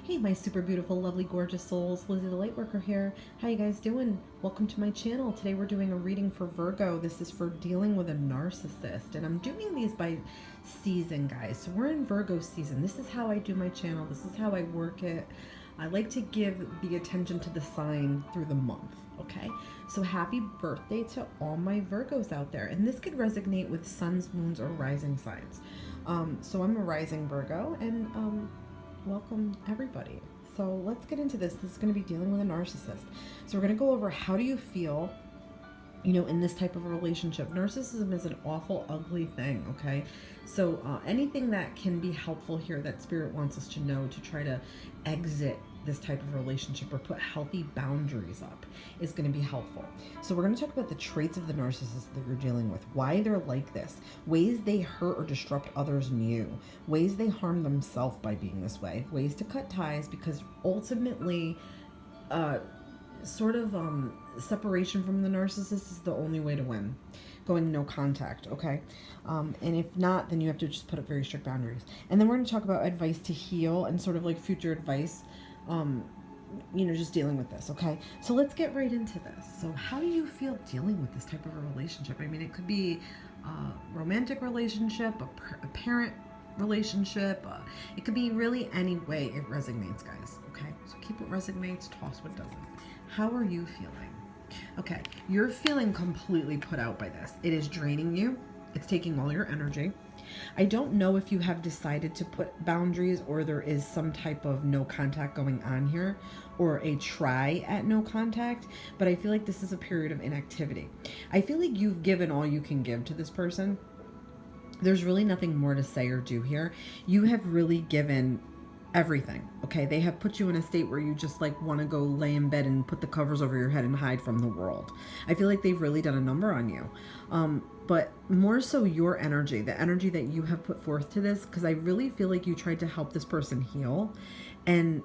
Hey, my super beautiful, lovely, gorgeous souls. Lizzie the Lightworker here. How you guys doing? Welcome to my channel. Today we're doing a reading for Virgo. This is for dealing with a narcissist. And I'm doing these by season, guys. So we're in Virgo season. This is how I do my channel. This is how I work it. I like to give the attention to the sign through the month, okay? So happy birthday to all my Virgos out there. And this could resonate with suns, moons, or rising signs. So I'm a rising Virgo, and welcome everybody. So let's get into this. This is going to be dealing with a narcissist. So we're going to go over, how do you feel, in this type of a relationship. Narcissism is an awful, ugly thing, okay? So anything that can be helpful here that Spirit wants us to know to try to exit this type of relationship or put healthy boundaries up is going to be helpful. So we're going to talk about the traits of the narcissist that you're dealing with, why they're like this, ways they hurt or disrupt others in you, ways they harm themselves by being this way, ways to cut ties, because ultimately separation from the narcissist is the only way to win. Going no contact, okay? And if not, then you have to just put up very strict boundaries. And then we're going to talk about advice to heal and sort of like future advice, just dealing with this, okay? So let's get right into this. So how do you feel dealing with this type of a relationship? I mean, it could be a romantic relationship, a parent relationship. It could be really any way it resonates, guys, okay? So keep what resonates, toss what doesn't. How are you feeling? Okay, you're feeling completely put out by this. It is draining you. It's taking all your energy. I don't know if you have decided to put boundaries or there is some type of no contact going on here or a try at no contact, but I feel like this is a period of inactivity. I feel like you've given all you can give to this person. There's really nothing more to say or do here. You have really given everything, okay? They have put you in a state where you just like want to go lay in bed and put the covers over your head and hide from the world. I feel like they've really done a number on you. But more so your energy, the energy that you have put forth to this, because I really feel like you tried to help this person heal, and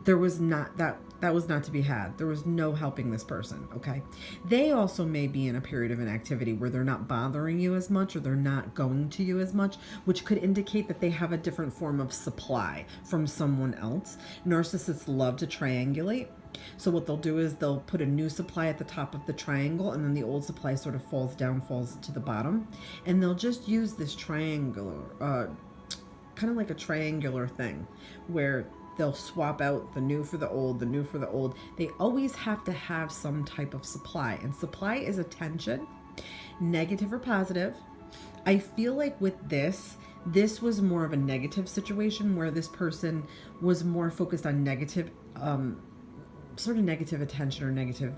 there was not that was not to be had. There was no helping this person, okay? They also may be in a period of inactivity where they're not bothering you as much or they're not going to you as much, which could indicate that they have a different form of supply from someone else. Narcissists love to triangulate. So what they'll do is they'll put a new supply at the top of the triangle, and then the old supply sort of falls to the bottom. And they'll just use this triangular, kind of like a triangular thing where they'll swap out the new for the old, the new for the old. They always have to have some type of supply. And supply is attention, negative or positive. I feel like with this was more of a negative situation where this person was more focused on negative, sort of negative attention or negative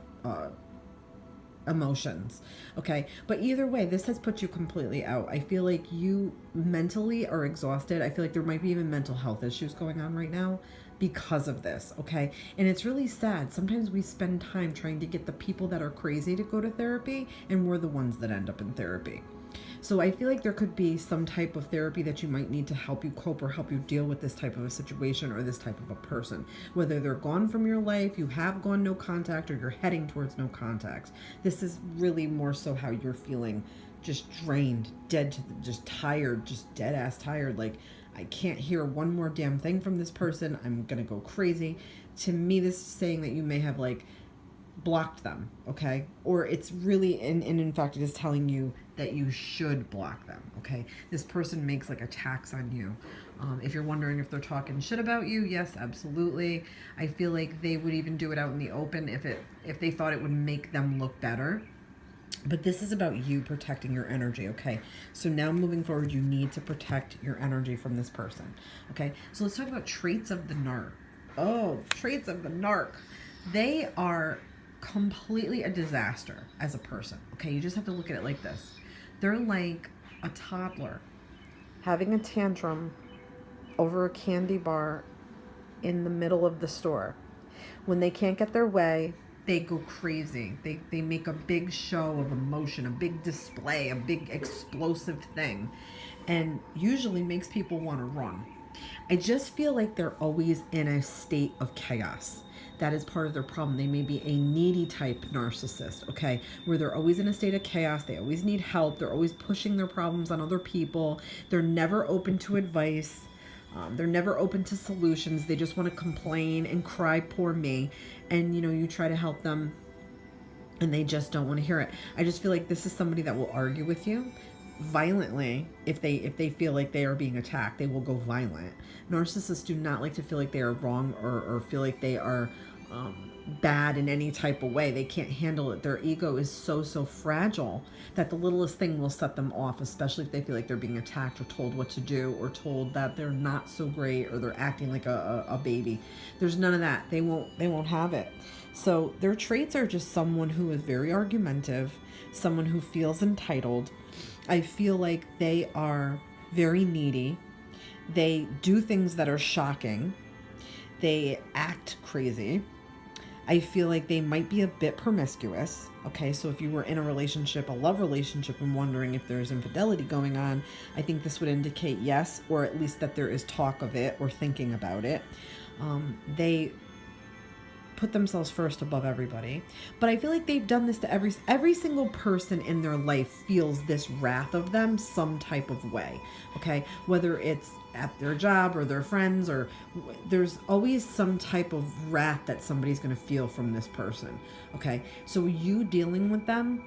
emotions, okay? But either way, this has put you completely out. I feel like you mentally are exhausted. I feel like there might be even mental health issues going on right now because of this, okay? And it's really sad. Sometimes we spend time trying to get the people that are crazy to go to therapy, and we're the ones that end up in therapy. So I feel like there could be some type of therapy that you might need to help you cope or help you deal with this type of a situation or this type of a person. Whether they're gone from your life, you have gone no contact, or you're heading towards no contact. This is really more so how you're feeling, just drained, just tired, just dead ass tired. Like, I can't hear one more damn thing from this person. I'm gonna go crazy. To me, this is saying that you may have like blocked them, okay? Or it's really, and in fact, it is telling you that you should block them, okay? This person makes like attacks on you. If you're wondering if they're talking shit about you, yes, absolutely. I feel like they would even do it out in the open if they thought it would make them look better. But this is about you protecting your energy, okay? So now moving forward, you need to protect your energy from this person, okay? So let's talk about traits of the narc. Oh, traits of the narc. They are completely a disaster as a person, okay? You just have to look at it like this. They're like a toddler having a tantrum over a candy bar in the middle of the store. When they can't get their way, they go crazy. They make a big show of emotion, a big display, a big explosive thing, and usually makes people want to run. I just feel like they're always in a state of chaos. That is part of their problem. They may be a needy type narcissist, okay, where they're always in a state of chaos. They always need help. They're always pushing their problems on other people. They're never open to advice. They're never open to solutions. They just want to complain and cry, poor me. And, you try to help them and they just don't want to hear it. I just feel like this is somebody that will argue with you violently. If they feel like they are being attacked, they will go violent. Narcissists do not like to feel like they are wrong or feel like they are bad in any type of way. They can't handle it. Their ego is so fragile that the littlest thing will set them off, especially if they feel like they're being attacked or told what to do or told that they're not so great or they're acting like a baby. There's none of that. They won't have it. So their traits are just someone who is very argumentative, someone who feels entitled. I feel like they are very needy. They do things that are shocking. They act crazy. I feel like they might be a bit promiscuous. Okay, so if you were in a relationship, a love relationship, and wondering if there's infidelity going on, I think this would indicate yes, or at least that there is talk of it or thinking about it. They put themselves first above everybody. But I feel like they've done this to every single person in their life feels this wrath of them some type of way. Okay, whether it's at their job or their friends, or there's always some type of wrath that somebody's going to feel from this person. Okay, so you dealing with them,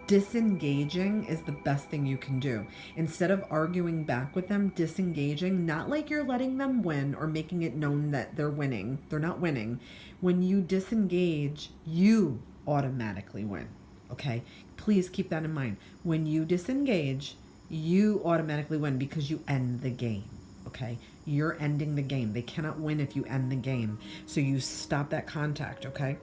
disengaging is the best thing you can do. Instead of arguing back with them, disengaging, not like you're letting them win or making it known that they're winning. They're not winning. When you disengage, you automatically win. Okay? Please keep that in mind. When you disengage, you automatically win because you end the game. Okay? You're ending the game. They cannot win if you end the game. So you stop that contact, okay?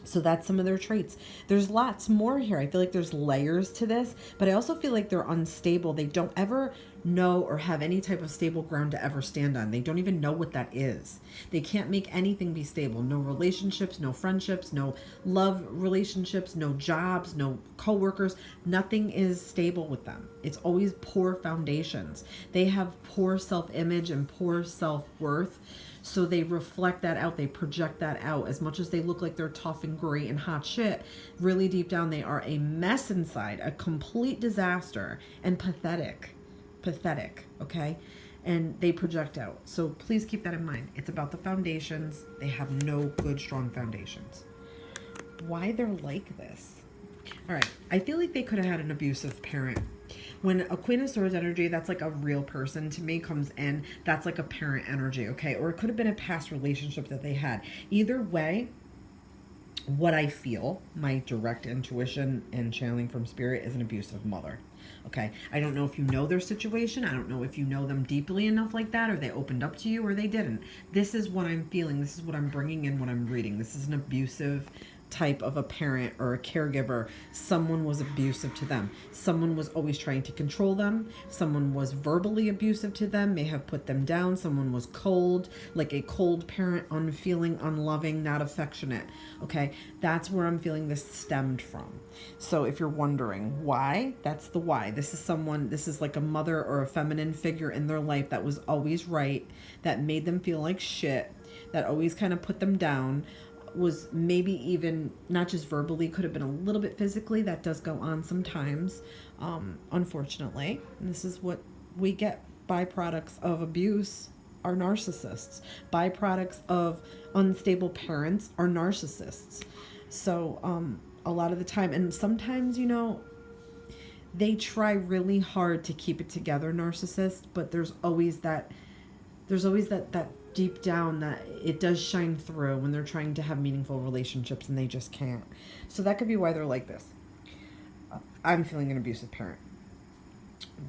So that's some of their traits. There's lots more here. I feel like there's layers to this, but I also feel like they're unstable. They don't ever know or have any type of stable ground to ever stand on. They don't even know what that is. They can't make anything be stable. No relationships, no friendships, no love relationships, no jobs, no coworkers. Nothing is stable with them. It's always poor foundations. They have poor self-image and poor self-worth. So they reflect that out. They project that out. As much as they look like they're tough and great and hot shit, really deep down they are a mess inside, a complete disaster, and pathetic, okay? And they project out. So please keep that in mind. It's about the foundations. They have no good, strong foundations. Why they're like this? All right. I feel like they could have had an abusive parent. When a Queen of Swords energy, that's like a real person to me, comes in, that's like a parent energy, okay? Or it could have been a past relationship that they had. Either way, what I feel, my direct intuition and channeling from spirit, is an abusive mother, okay? I don't know if you know their situation. I don't know if you know them deeply enough like that, or they opened up to you or they didn't. This is what I'm feeling. This is what I'm bringing in when I'm reading. This is an abusive type of a parent or a caregiver. Someone was abusive to them. Someone was always trying to control them. Someone was verbally abusive to them, may have put them down. Someone was cold, like a cold parent, unfeeling, unloving, not affectionate. Okay, that's where I'm feeling this stemmed from. So if you're wondering why, that's the why. This is like a mother or a feminine figure in their life that was always right, that made them feel like shit, that always kind of put them down, was maybe even not just verbally, could have been a little bit physically. That does go on sometimes, unfortunately. And this is what we get. Byproducts of abuse are narcissists. Byproducts of unstable parents are narcissists. So a lot of the time, and sometimes, they try really hard to keep it together, narcissists, but there's always that deep down that it does shine through when they're trying to have meaningful relationships and they just can't. So that could be why they're like this. I'm feeling an abusive parent.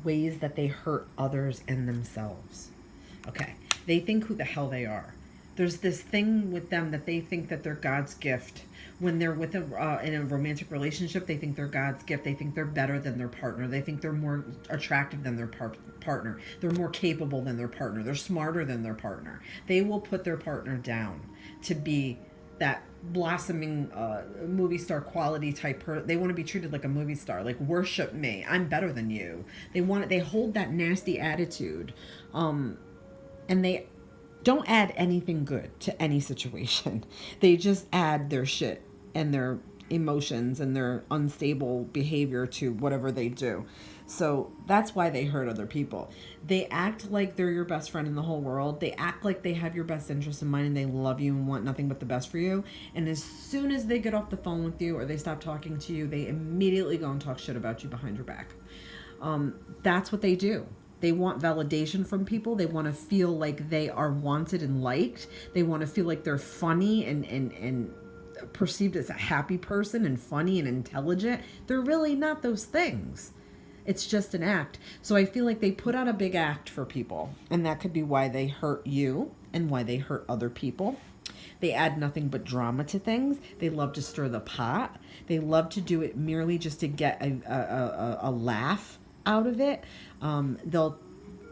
Ways that they hurt others and themselves. Okay. They think who the hell they are. There's this thing with them that they think that they're God's gift. When they're with in a romantic relationship, they think they're God's gift. They think they're better than their partner. They think they're more attractive than their partner. They're more capable than their partner. They're smarter than their partner. They will put their partner down to be that blossoming movie star quality type person. They want to be treated like a movie star, like worship me. I'm better than you. They hold that nasty attitude, and they don't add anything good to any situation. They just add their shit and their emotions and their unstable behavior to whatever they do. So that's why they hurt other people. They act like they're your best friend in the whole world. They act like they have your best interest in mind and they love you and want nothing but the best for you. And as soon as they get off the phone with you or they stop talking to you, they immediately go and talk shit about you behind your back. That's what they do. They want validation from people. They want to feel like they are wanted and liked. They want to feel like they're funny and perceived as a happy person and funny and intelligent. They're really not those things. It's just an act. So I feel like they put on a big act for people, and that could be why they hurt you and why they hurt other people. They add nothing but drama to things. They love to stir the pot. They love to do it merely just to get a laugh out of it. They'll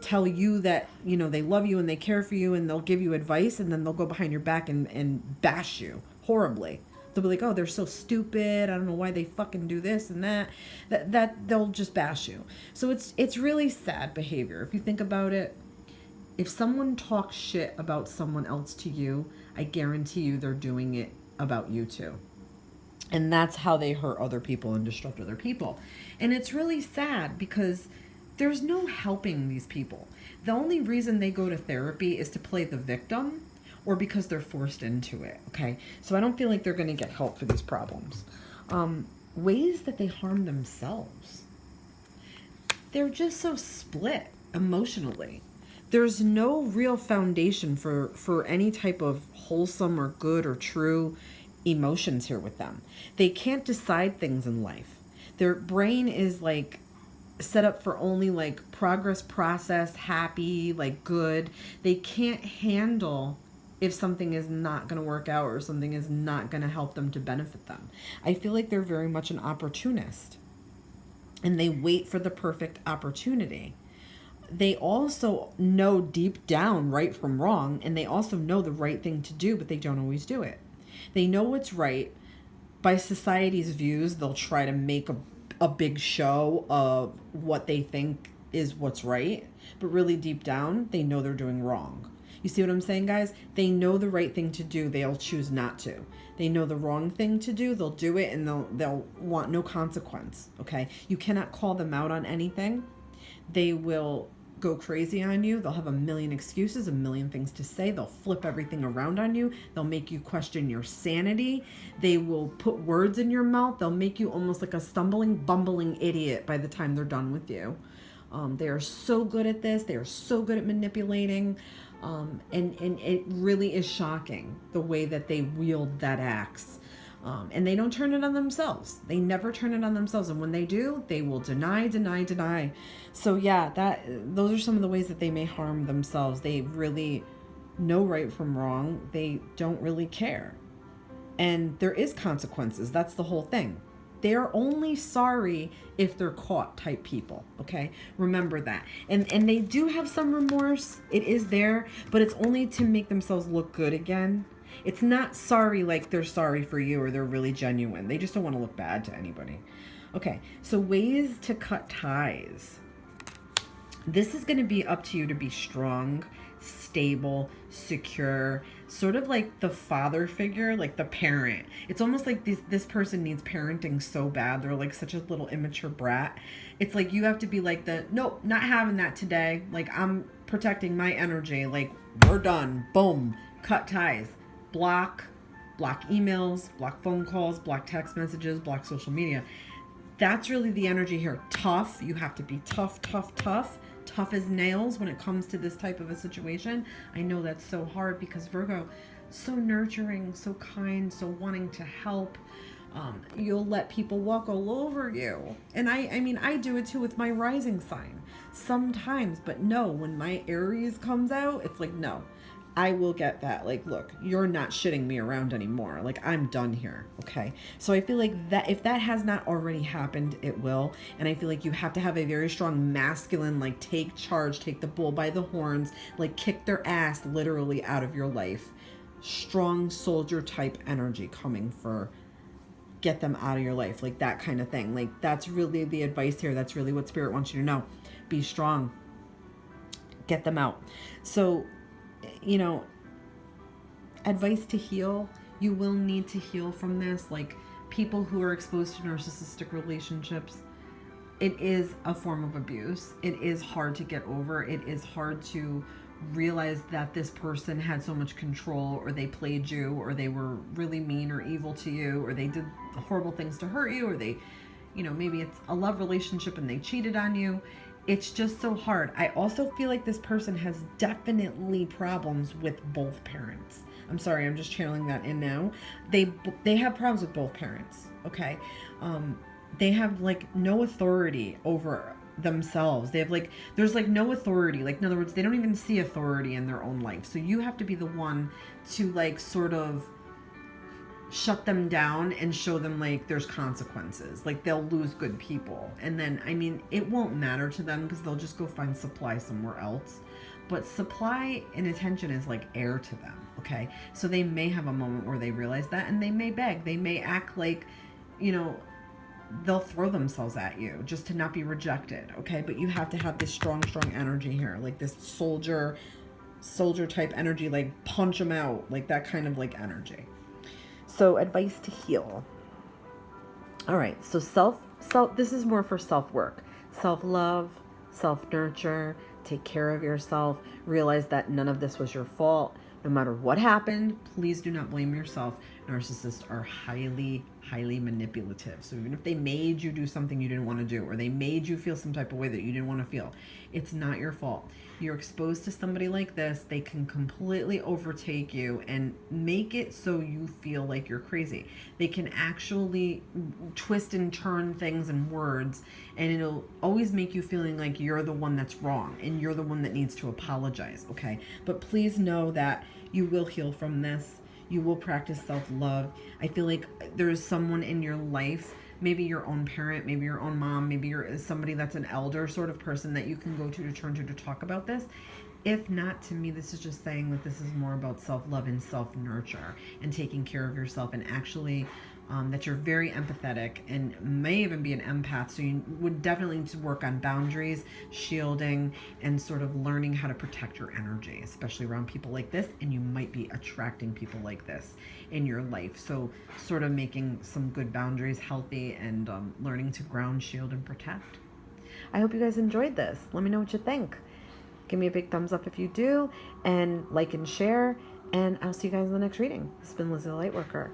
tell you that, you know, they love you and they care for you, and they'll give you advice, and then they'll go behind your back and bash you horribly. They'll be like, oh, they're so stupid. I don't know why they fucking do this and that. That they'll just bash you. So it's really sad behavior. If you think about it, if someone talks shit about someone else to you, I guarantee you they're doing it about you too. And that's how they hurt other people and disrupt other people. And it's really sad because there's no helping these people. The only reason they go to therapy is to play the victim, or because they're forced into it, okay? So I don't feel like they're going to get help for these problems. Ways that they harm themselves. They're just so split emotionally. There's no real foundation for any type of wholesome or good or true emotions here with them. They can't decide things in life. Their brain is like set up for only like progress, process, happy, like good. They can't handle if something is not going to work out or something is not going to help them to benefit them. I feel like they're very much an opportunist, and they wait for the perfect opportunity. They also know deep down right from wrong, and they also know the right thing to do, but they don't always do it. They know what's right. By society's views, they'll try to make a big show of what they think is what's right, but really deep down, they know they're doing wrong. You see what I'm saying, guys? They know the right thing to do. They'll choose not to. They know the wrong thing to do. They'll do it, and they'll want no consequence, okay? You cannot call them out on anything. They will go crazy on you. They'll have a million excuses, a million things to say. They'll flip everything around on you. They'll make you question your sanity. They will put words in your mouth. They'll make you almost like a stumbling, bumbling idiot by the time they're done with you. They are so good at this. They are so good at manipulating. And it really is shocking the way that they wield that axe. And they don't turn it on themselves. They never turn it on themselves. And when they do, they will deny. So yeah, those are some of the ways that they may harm themselves. They really know right from wrong. They don't really care. And there is consequences. That's the whole thing. They're only sorry if they're caught type people, okay? Remember that. And they do have some remorse. It is there, but it's only to make themselves look good again. It's not sorry like they're sorry for you or they're really genuine. They just don't want to look bad to anybody. Okay, so ways to cut ties. This is going to be up to you to be strong, stable, secure, sort of like the father figure, like the parent. It's almost like this person needs parenting so bad. They're like such a little immature brat. It's like you have to be like nope, not having that today. Like, I'm protecting my energy. Like, we're done. Boom. Cut ties. Block emails, block phone calls, block text messages, block social media. That's really the energy here. Tough. You have to be tough. Tough as nails when it comes to this type of a situation. I know that's so hard because Virgo, so nurturing, so kind, so wanting to help. You'll let people walk all over you. And I mean, I do it too with my rising sign sometimes, but no, when my Aries comes out, it's like, no, I will get that. Like, look, you're not shitting me around anymore. Like, I'm done here. Okay. So I feel like that if that has not already happened, it will. And I feel like you have to have a very strong masculine, like, take charge, take the bull by the horns, like kick their ass literally out of your life. Strong soldier type energy coming for get them out of your life. Like that kind of thing. Like, that's really the advice here. That's really what Spirit wants you to know. Be strong. Get them out. So, you know, advice to heal. You will need to heal from this. Like, people who are exposed to narcissistic relationships, it is a form of abuse. It is hard to get over. It is hard to realize that this person had so much control, or they played you, or they were really mean or evil to you, or they did horrible things to hurt you, or they, maybe it's a love relationship and they cheated on you. It's just so hard. I also feel like this person has definitely problems with both parents. I'm sorry, I'm just channeling that in now. They have problems with both parents, okay? They have like no authority over themselves. They have like, there's like no authority. Like, in other words, they don't even see authority in their own life. So you have to be the one to like sort of shut them down and show them like there's consequences. Like, they'll lose good people. And then, I mean, it won't matter to them because they'll just go find supply somewhere else. But supply and attention is like air to them, okay? So they may have a moment where they realize that, and they may beg. They may act like, they'll throw themselves at you just to not be rejected, okay? But you have to have this strong energy here, like this soldier type energy, like punch them out, like that kind of like energy. So advice to heal. All right, so self, this is more for self-work, self-love, self-nurture, take care of yourself, realize that none of this was your fault. No matter what happened, please do not blame yourself. Narcissists are highly manipulative. So even if they made you do something you didn't want to do, or they made you feel some type of way that you didn't want to feel, it's not your fault. You're exposed to somebody like this, they can completely overtake you and make it so you feel like you're crazy. They can actually twist and turn things and words, and it'll always make you feeling like you're the one that's wrong and you're the one that needs to apologize, okay? But please know that you will heal from this. You will practice self-love. I feel like there's someone in your life, maybe your own parent, maybe your own mom, maybe you're somebody that's an elder sort of person that you can go to turn to talk about this. If not, to me, this is just saying that this is more about self-love and self-nurture and taking care of yourself, and actually that you're very empathetic and may even be an empath. So you would definitely need to work on boundaries, shielding, and sort of learning how to protect your energy, especially around people like this. And you might be attracting people like this in your life. So sort of making some good boundaries healthy, and learning to ground, shield, and protect. I hope you guys enjoyed this. Let me know what you think. Give me a big thumbs up if you do, and like and share. And I'll see you guys in the next reading. This has been Lizzie the Lightworker.